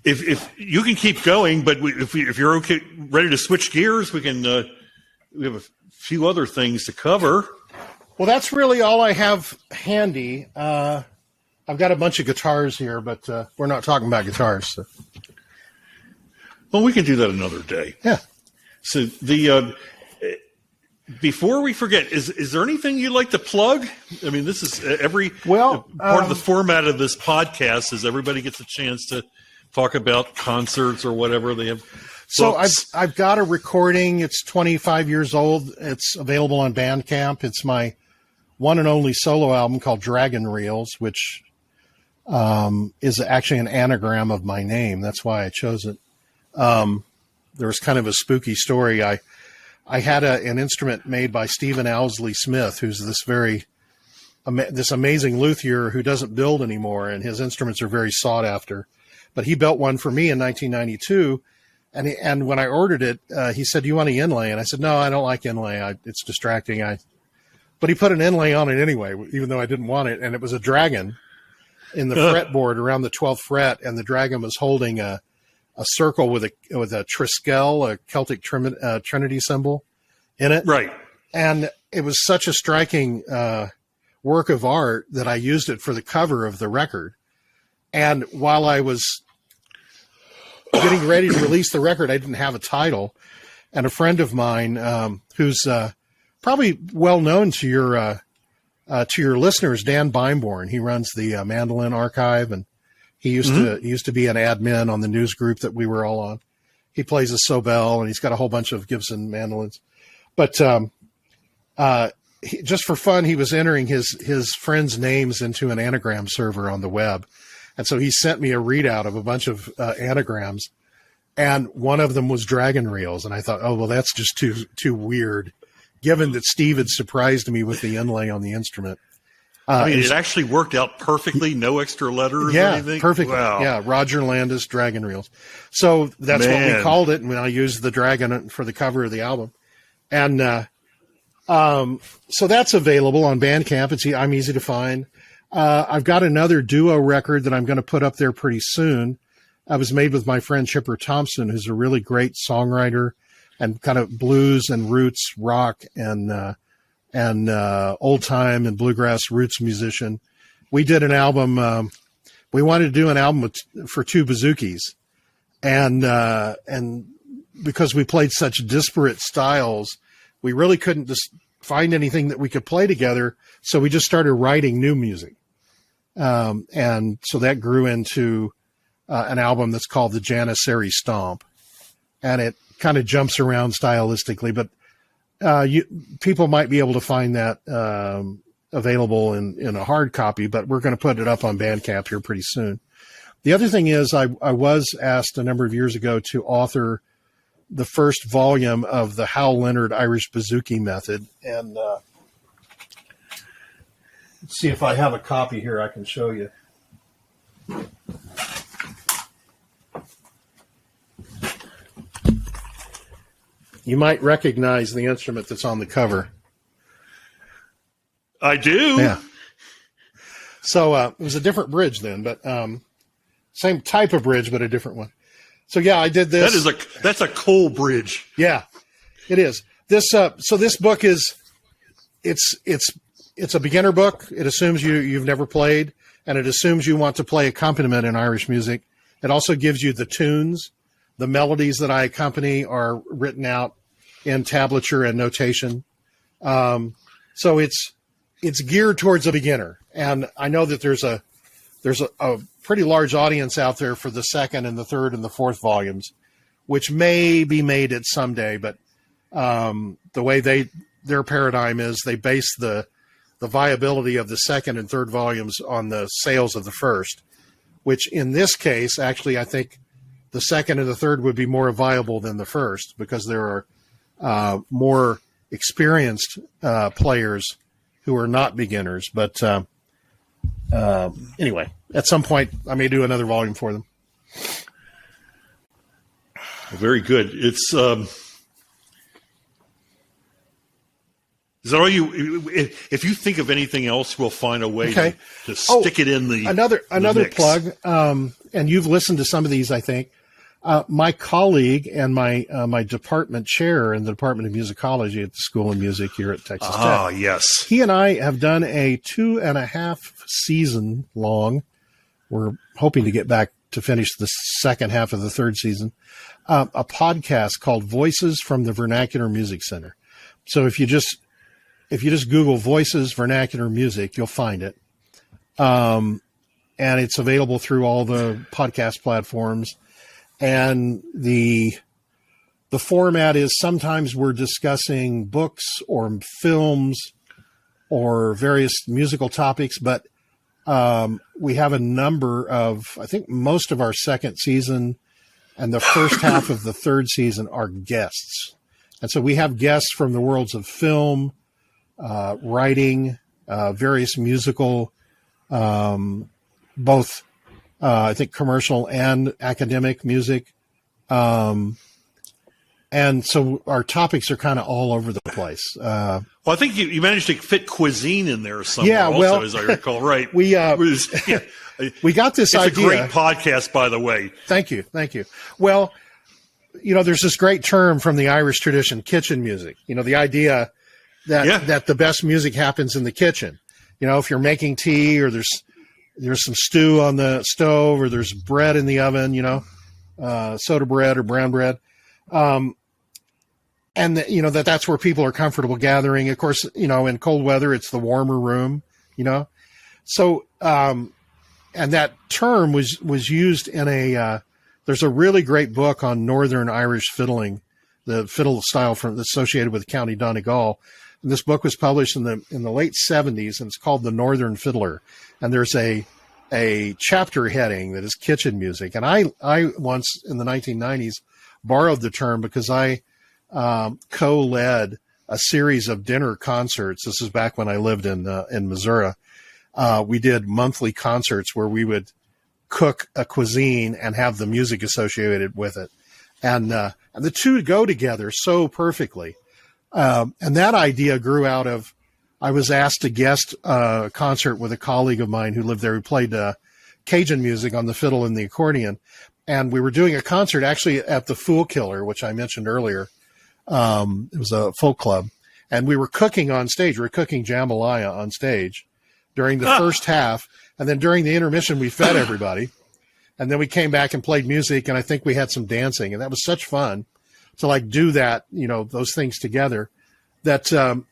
if you can keep going, but if you're okay, ready to switch gears, we can. We have a few other things to cover. Well, that's really all I have handy. I've got a bunch of guitars here, but we're not talking about guitars. So. Well, we can do that another day. Yeah. So before we forget, is there anything you'd like to plug? I mean, this is part of the format of this podcast is everybody gets a chance to talk about concerts or whatever they have. So I've got a recording. It's 25 years old. It's available on Bandcamp. It's my one and only solo album called Dragon Reels, which is actually an anagram of my name. That's why I chose it. There was kind of a spooky story. I had an instrument made by Stephen Owsley Smith, who's this amazing luthier who doesn't build anymore, and his instruments are very sought after. But he built one for me in 1992, and when I ordered it, he said, "Do you want an inlay?" And I said, "No, I don't like inlay. It's distracting." But he put an inlay on it anyway, even though I didn't want it, and it was a dragon in the fretboard around the 12th fret, and the dragon was holding a circle with a triskel, a Celtic Trinity symbol in it. Right. And it was such a striking work of art that I used it for the cover of the record. And while I was getting ready to release the record, I didn't have a title. And a friend of mine, who's probably well known to your listeners, Dan Beimborn, he runs the Mandolin Archive, and he used to be an admin on the news group that we were all on. He plays a Sobel, and he's got a whole bunch of Gibson mandolins. But just for fun, he was entering his friends' names into an anagram server on the web. And so he sent me a readout of a bunch of anagrams, and one of them was Dragon Reels. And I thought, oh, well, that's just too weird, given that Steve had surprised me with the inlay on the instrument. I mean, it actually worked out perfectly. No extra letters or anything. Perfectly. Wow. Yeah, Roger Landis, Dragon Reels. So that's what we called it, and I used the dragon for the cover of the album. And so that's available on Bandcamp. I'm easy to find. I've got another duo record that I'm going to put up there pretty soon. I was made with my friend Chipper Thompson, who's a really great songwriter and kind of blues and roots rock and old time and bluegrass roots musician. We did an album. We wanted to do an album for two bouzoukis, and because we played such disparate styles, we really couldn't just find anything that we could play together. So we just started writing new music, and so that grew into an album that's called the Janissary Stomp, and it kind of jumps around stylistically, but people might be able to find that available in a hard copy, but we're going to put it up on Bandcamp here pretty soon. The other thing is I was asked a number of years ago to author the first volume of the Hal Leonard Irish Bouzouki Method. And let's see if I have a copy here I can show you. You might recognize the instrument that's on the cover. I do. Yeah. So it was a different bridge then, but same type of bridge, but a different one. So yeah, I did this. That's a cool bridge. Yeah, it is. This so this book is it's a beginner book. It assumes you've never played, and it assumes you want to play accompaniment in Irish music. It also gives you the tunes. The melodies that I accompany are written out in tablature and notation. So it's geared towards a beginner. And I know that there's a pretty large audience out there for the second and the third and the fourth volumes, which may be made it someday. But the way their paradigm is, they base the viability of the second and third volumes on the sales of the first, which in this case, actually, I think the second and the third would be more viable than the first because there are more experienced players who are not beginners. But anyway, at some point, I may do another volume for them. Very good. It's is that all you? If you think of anything else, we'll find a way to stick it in the another mix. plug. and you've listened to some of these, I think. My colleague and my department chair in the Department of Musicology at the School of Music here at Texas Tech. Ah, yes. He and I have done a 2.5 season long. We're hoping to get back to finish the second half of the third season. A podcast called Voices from the Vernacular Music Center. So if you just Google Voices Vernacular Music, you'll find it. And it's available through all the podcast platforms. And the format is sometimes we're discussing books or films or various musical topics, but we have a number of, I think most of our second season and the first half of the third season are guests. And so we have guests from the worlds of film, writing, various musical, both I think commercial and academic music. And so our topics are kind of all over the place. Well, I think you managed to fit cuisine in there somewhere. Yeah, well, also, as I recall, right? we got this idea. It's a great podcast, by the way. Thank you. Well, there's this great term from the Irish tradition, kitchen music. The idea that the best music happens in the kitchen. If you're making tea or there's some stew on the stove or there's bread in the oven, soda bread or brown bread. And that's where people are comfortable gathering. Of course, in cold weather, it's the warmer room, So, and that term was used in there's a really great book on Northern Irish fiddling, the fiddle style associated with County Donegal. And this book was published in the late 70s, and it's called The Northern Fiddler. And there's a chapter heading that is kitchen music. And I once in the 1990s borrowed the term because I co-led a series of dinner concerts. This is back when I lived in Missouri. We did monthly concerts where we would cook a cuisine and have the music associated with it. And the two go together so perfectly. And that idea grew out of, I was asked to guest a concert with a colleague of mine who lived there, who played Cajun music on the fiddle and the accordion. And we were doing a concert actually at the Fool Killer, which I mentioned earlier. It was a folk club. And we were cooking on stage. We were cooking jambalaya on stage during the first half. And then during the intermission, we fed everybody. And then we came back and played music. And I think we had some dancing. And that was such fun to do that, those things together, that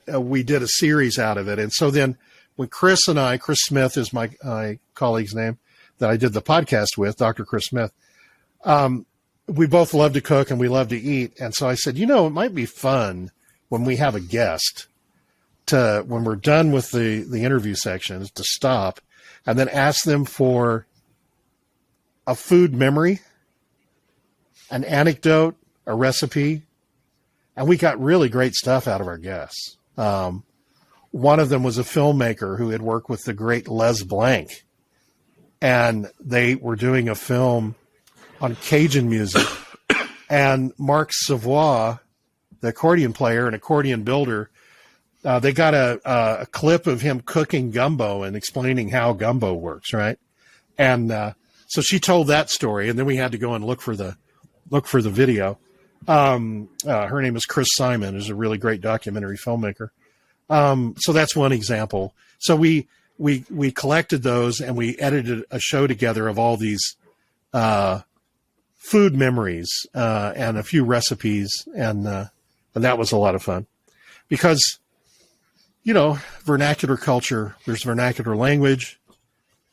we did a series out of it. And so then when Chris Smith is my colleague's name that I did the podcast with, Dr. Chris Smith, we both love to cook and we love to eat. And so I said, it might be fun when we have a guest when we're done with the interview sections, to stop and then ask them for a food memory, an anecdote, a recipe. And we got really great stuff out of our guests. One of them was a filmmaker who had worked with the great Les Blanc, and they were doing a film on Cajun music. And Marc Savoie, the accordion player and accordion builder, they got a clip of him cooking gumbo and explaining how gumbo works, right? And so she told that story, and then we had to go and look for the video. Her name is Chris Simon, who's a really great documentary filmmaker. So that's one example. So we collected those and we edited a show together of all these food memories and a few recipes, and that was a lot of fun because vernacular culture. There's vernacular language,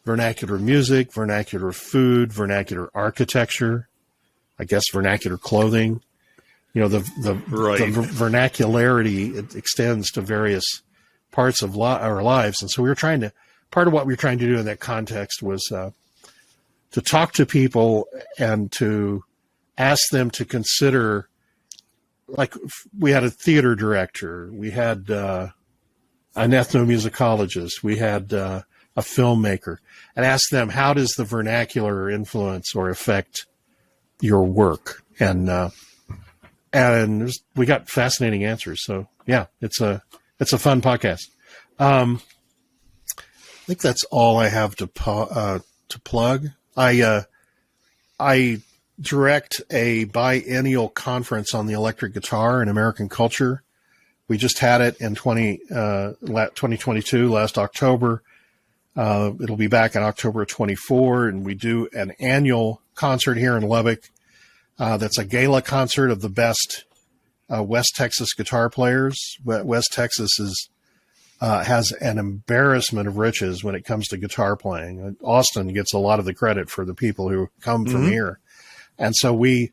vernacular music, vernacular food, vernacular architecture, I guess vernacular clothing. The vernacularity, it extends to various parts of our lives. And so part of what we were trying to do in that context was to talk to people and to ask them to consider, like we had a theater director, we had an ethnomusicologist, we had a filmmaker, and ask them, how does the vernacular influence or affect your work? And we got fascinating answers. So yeah, it's a fun podcast. I think that's all I have to plug. I direct a biennial conference on the electric guitar in American culture. We just had it in 2022, last October. It'll be back in October 24, and we do an annual concert here in Lubbock. That's a gala concert of the best West Texas guitar players. West Texas has an embarrassment of riches when it comes to guitar playing. Austin gets a lot of the credit for the people who come from here. And so we